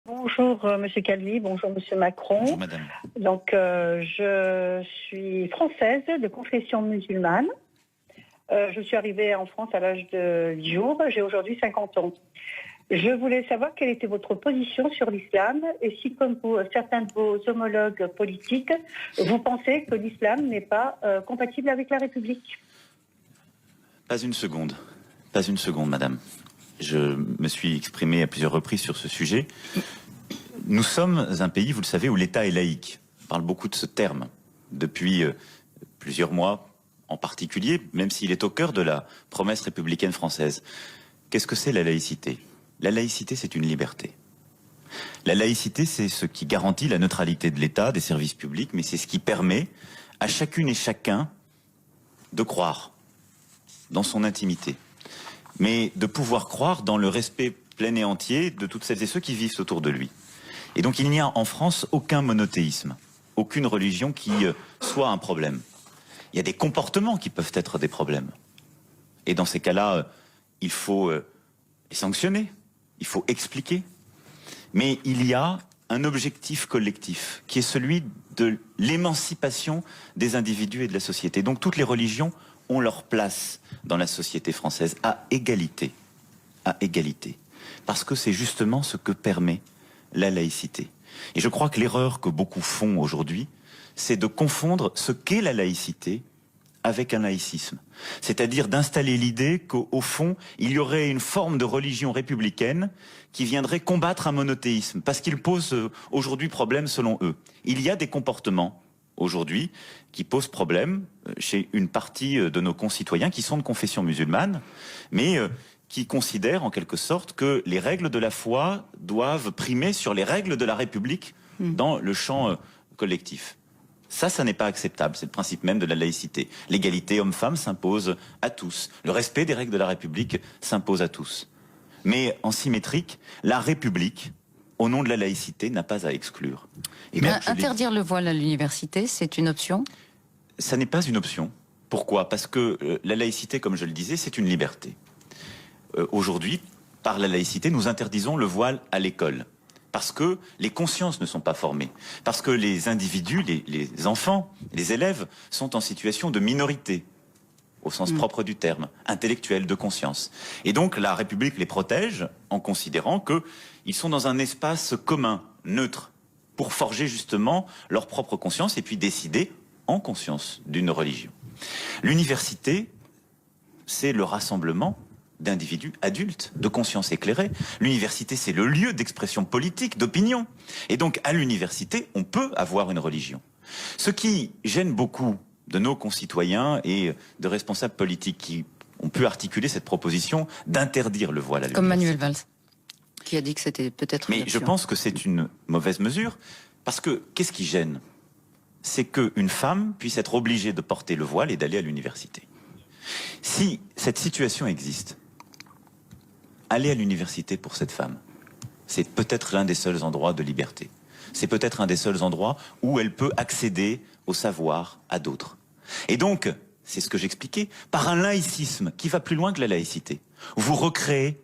Bonjour Monsieur Calvi, bonjour Monsieur Macron. Bonjour madame. Donc je suis française de confession musulmane. Je suis arrivée en France à l'âge de 10 jours, j'ai aujourd'hui 50 ans. Je voulais savoir quelle était votre position sur l'islam et si, comme certains de vos homologues politiques, vous pensez que l'islam n'est pas compatible avec la République. Pas une seconde, madame. Je me suis exprimé à plusieurs reprises sur ce sujet. Nous sommes un pays, vous le savez, où l'État est laïque. On parle beaucoup de ce terme depuis plusieurs mois en particulier, même s'il est au cœur de la promesse républicaine française. Qu'est-ce que c'est la laïcité? La laïcité, c'est une liberté. La laïcité, c'est ce qui garantit la neutralité de l'État, des services publics, mais c'est ce qui permet à chacune et chacun de croire dans son intimité, mais de pouvoir croire dans le respect plein et entier de toutes celles et ceux qui vivent autour de lui. Et donc il n'y a en France aucun monothéisme, aucune religion qui soit un problème. Il y a des comportements qui peuvent être des problèmes. Et dans ces cas-là, il faut les sanctionner, il faut expliquer. Mais il y a un objectif collectif qui est celui de l'émancipation des individus et de la société. Donc toutes les religions ont leur place dans la société française à égalité. À égalité. Parce que c'est justement ce que permet la laïcité. Et je crois que l'erreur que beaucoup font aujourd'hui, c'est de confondre ce qu'est la laïcité avec un laïcisme. C'est-à-dire d'installer l'idée qu'au fond, il y aurait une forme de religion républicaine qui viendrait combattre un monothéisme, parce qu'il pose aujourd'hui problème selon eux. Il y a des comportements aujourd'hui qui posent problème chez une partie de nos concitoyens qui sont de confession musulmane, mais qui considèrent en quelque sorte que les règles de la foi doivent primer sur les règles de la République dans le champ collectif. Ça n'est pas acceptable, c'est le principe même de la laïcité. L'égalité homme-femme s'impose à tous. Le respect des règles de la République s'impose à tous. Mais en symétrique, la République, au nom de la laïcité, n'a pas à exclure. Et interdire le voile à l'université, c'est une option? Ça n'est pas une option. Pourquoi? Parce que la laïcité, comme je le disais, c'est une liberté. Aujourd'hui, par la laïcité, nous interdisons le voile à l'école. Parce que les consciences ne sont pas formées. Parce que les individus, les enfants, les élèves sont en situation de minorité, au sens propre du terme, intellectuel, de conscience. Et donc la République les protège en considérant qu'ils sont dans un espace commun, neutre, pour forger justement leur propre conscience et puis décider en conscience d'une religion. L'université, c'est le rassemblement d'individus adultes, de conscience éclairée. L'université, c'est le lieu d'expression politique, d'opinion. Et donc, à l'université, on peut avoir une religion. Ce qui gêne beaucoup de nos concitoyens et de responsables politiques qui ont pu articuler cette proposition d'interdire le voile à l'université. Comme Manuel Valls, qui a dit que c'était peut-être une option. Mais je pense que c'est une mauvaise mesure, parce que qu'est-ce qui gêne? C'est qu'une femme puisse être obligée de porter le voile et d'aller à l'université. Si cette situation existe, aller à l'université pour cette femme, c'est peut-être l'un des seuls endroits de liberté. C'est peut-être un des seuls endroits où elle peut accéder au savoir à d'autres. Et donc, c'est ce que j'expliquais, par un laïcisme qui va plus loin que la laïcité. Vous recréez...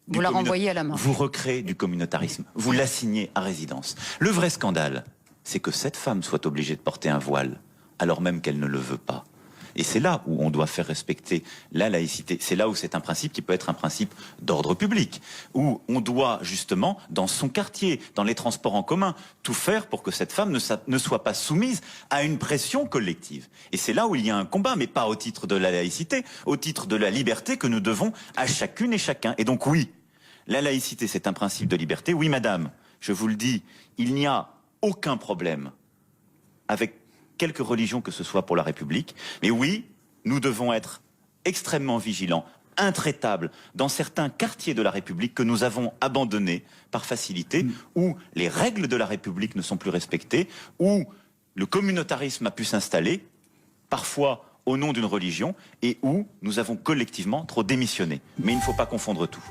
Vous la renvoyez à la main. Vous recréez du communautarisme. Vous l'assignez à résidence. Le vrai scandale, c'est que cette femme soit obligée de porter un voile, alors même qu'elle ne le veut pas. Et c'est là où on doit faire respecter la laïcité. C'est là où c'est un principe qui peut être un principe d'ordre public, où on doit justement, dans son quartier, dans les transports en commun, tout faire pour que cette femme ne soit pas soumise à une pression collective. Et c'est là où il y a un combat, mais pas au titre de la laïcité, au titre de la liberté que nous devons à chacune et chacun. Et donc oui, la laïcité, c'est un principe de liberté. Oui, madame, je vous le dis, il n'y a aucun problème avec quelque religion que ce soit pour la République. Mais oui, nous devons être extrêmement vigilants, intraitables dans certains quartiers de la République que nous avons abandonnés par facilité, où les règles de la République ne sont plus respectées, où le communautarisme a pu s'installer, parfois au nom d'une religion, et où nous avons collectivement trop démissionné. Mais il ne faut pas confondre tout.